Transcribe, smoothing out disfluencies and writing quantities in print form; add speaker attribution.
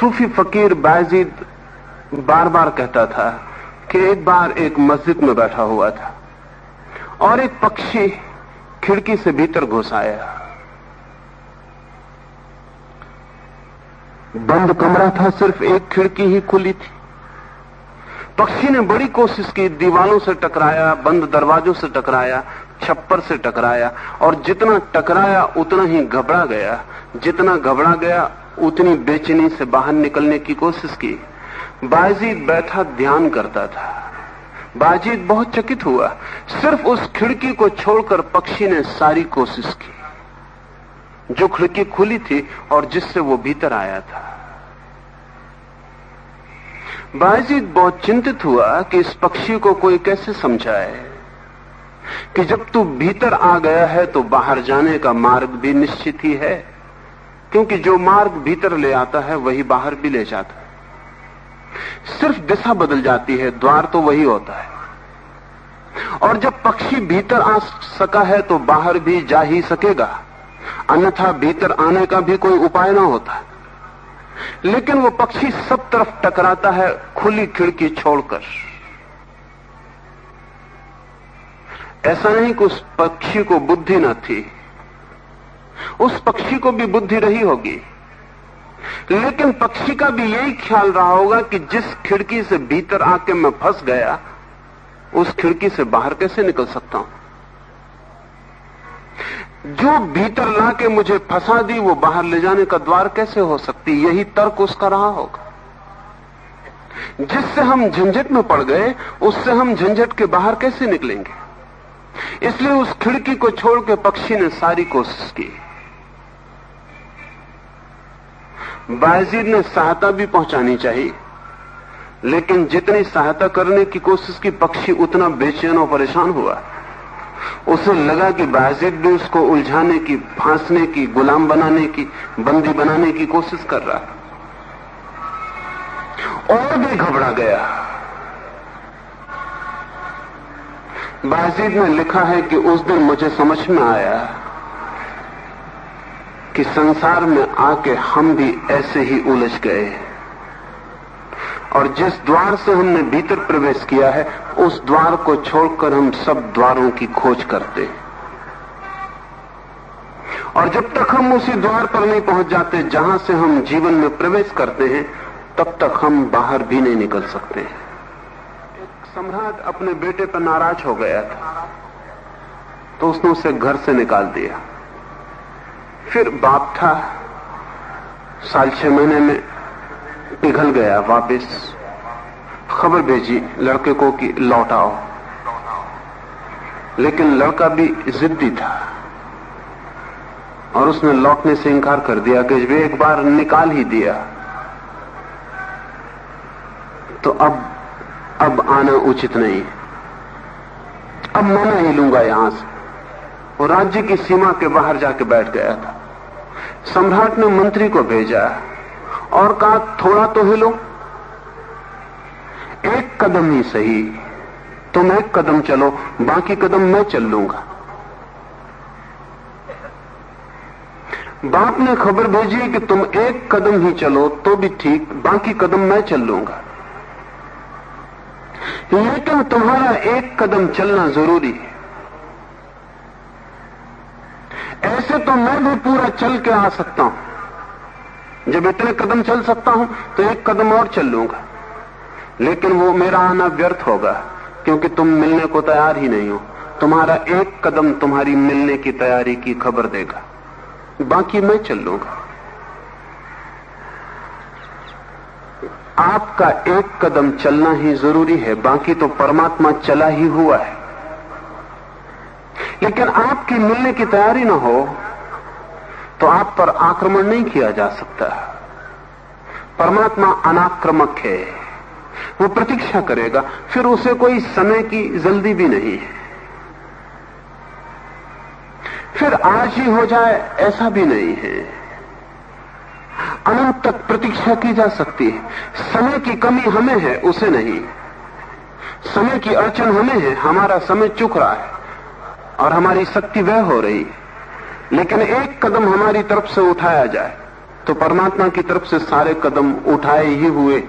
Speaker 1: सूफी फकीर बायजीद बार बार कहता था कि एक बार एक मस्जिद में बैठा हुआ था और एक पक्षी खिड़की से भीतर घुस आया। बंद कमरा था, सिर्फ एक खिड़की ही खुली थी। पक्षी ने बड़ी कोशिश की, दीवारों से टकराया, बंद दरवाजों से टकराया, छप्पर से टकराया, और जितना टकराया उतना ही घबरा गया। जितना घबरा गया उतनी बेचैनी से बाहर निकलने की कोशिश की। बायजीद बैठा ध्यान करता था। बायजीद बहुत चकित हुआ। सिर्फ उस खिड़की को छोड़कर पक्षी ने सारी कोशिश की, जो खिड़की खुली थी और जिससे वो भीतर आया था। बायजीद बहुत चिंतित हुआ कि इस पक्षी को कोई कैसे समझाए कि जब तू भीतर आ गया है तो बाहर जाने का मार्ग भी निश्चित ही है, क्योंकि जो मार्ग भीतर ले आता है वही बाहर भी ले जाता है। सिर्फ दिशा बदल जाती है, द्वार तो वही होता है। और जब पक्षी भीतर आ सका है तो बाहर भी जा ही सकेगा, अन्यथा भीतर आने का भी कोई उपाय ना होता। लेकिन वो पक्षी सब तरफ टकराता है खुली खिड़की छोड़कर। ऐसा नहीं कि उस पक्षी को बुद्धि न थी, उस पक्षी को भी बुद्धि रही होगी, लेकिन पक्षी का भी यही ख्याल रहा होगा कि जिस खिड़की से भीतर आके मैं फंस गया, उस खिड़की से बाहर कैसे निकल सकता हूं। जो भीतर लाके मुझे फंसा दी वो बाहर ले जाने का द्वार कैसे हो सकती। यही तर्क उसका रहा होगा। जिससे हम झंझट में पड़ गए उससे हम झंझट के बाहर कैसे निकलेंगे। इसलिए उस खिड़की को छोड़ के पक्षी ने सारी कोशिश की। बायजीद ने सहायता भी पहुंचानी चाहिए, लेकिन जितनी सहायता करने की कोशिश की, पक्षी उतना बेचैन और परेशान हुआ। उसे लगा कि बायजीद भी उसको उलझाने की, फांसने की, गुलाम बनाने की, बंदी बनाने की कोशिश कर रहा है, और भी घबरा गया। बायजीद ने लिखा है कि उस दिन मुझे समझ में आया कि संसार में आके हम भी ऐसे ही उलझ गए, और जिस द्वार से हमने भीतर प्रवेश किया है उस द्वार को छोड़कर हम सब द्वारों की खोज करते हैं, और जब तक हम उसी द्वार पर नहीं पहुंच जाते जहां से हम जीवन में प्रवेश करते हैं, तब तक हम बाहर भी नहीं निकल सकते। एक सम्राट अपने बेटे पर नाराज हो गया था, तो उसने उसे घर से निकाल दिया। फिर बाप था, 6.5 महीने में पिघल गया। वापस खबर भेजी लड़के को कि लौट आओ, लेकिन लड़का भी जिद्दी था और उसने लौटने से इनकार कर दिया कि जब एक बार निकाल ही दिया तो अब आना उचित नहीं, अब मैं नहीं लूंगा यहां से। वो राज्य की सीमा के बाहर जाके बैठ गया था। सम्राट ने मंत्री को भेजा और कहा थोड़ा तो हिलो, एक कदम ही सही, तुम एक कदम चलो, बाकी कदम मैं चल लूंगा। बाप ने खबर भेजी कि तुम एक कदम ही चलो तो भी ठीक, बाकी कदम मैं चल लूंगा। लेकिन तुम्हारा एक कदम चलना जरूरी है। ऐसे तो मैं भी पूरा चल के आ सकता हूं, जब इतने कदम चल सकता हूं तो एक कदम और चल लूंगा, लेकिन वो मेरा आना व्यर्थ होगा, क्योंकि तुम मिलने को तैयार ही नहीं हो। तुम्हारा एक कदम तुम्हारी मिलने की तैयारी की खबर देगा, बाकी मैं चल लूंगा। आपका एक कदम चलना ही जरूरी है, बाकी तो परमात्मा चला ही हुआ है। लेकिन आपकी मिलने की तैयारी ना हो तो आप पर आक्रमण नहीं किया जा सकता। परमात्मा अनाक्रमक है, वो प्रतीक्षा करेगा, फिर उसे कोई समय की जल्दी भी नहीं है। फिर आज ही हो जाए ऐसा भी नहीं है, अनंत तक प्रतीक्षा की जा सकती है। समय की कमी हमें है, उसे नहीं। समय की अड़चन हमें है, हमारा समय चुक रहा है और हमारी शक्ति वह हो रही है। लेकिन एक कदम हमारी तरफ से उठाया जाए तो परमात्मा की तरफ से सारे कदम उठाए ही हुए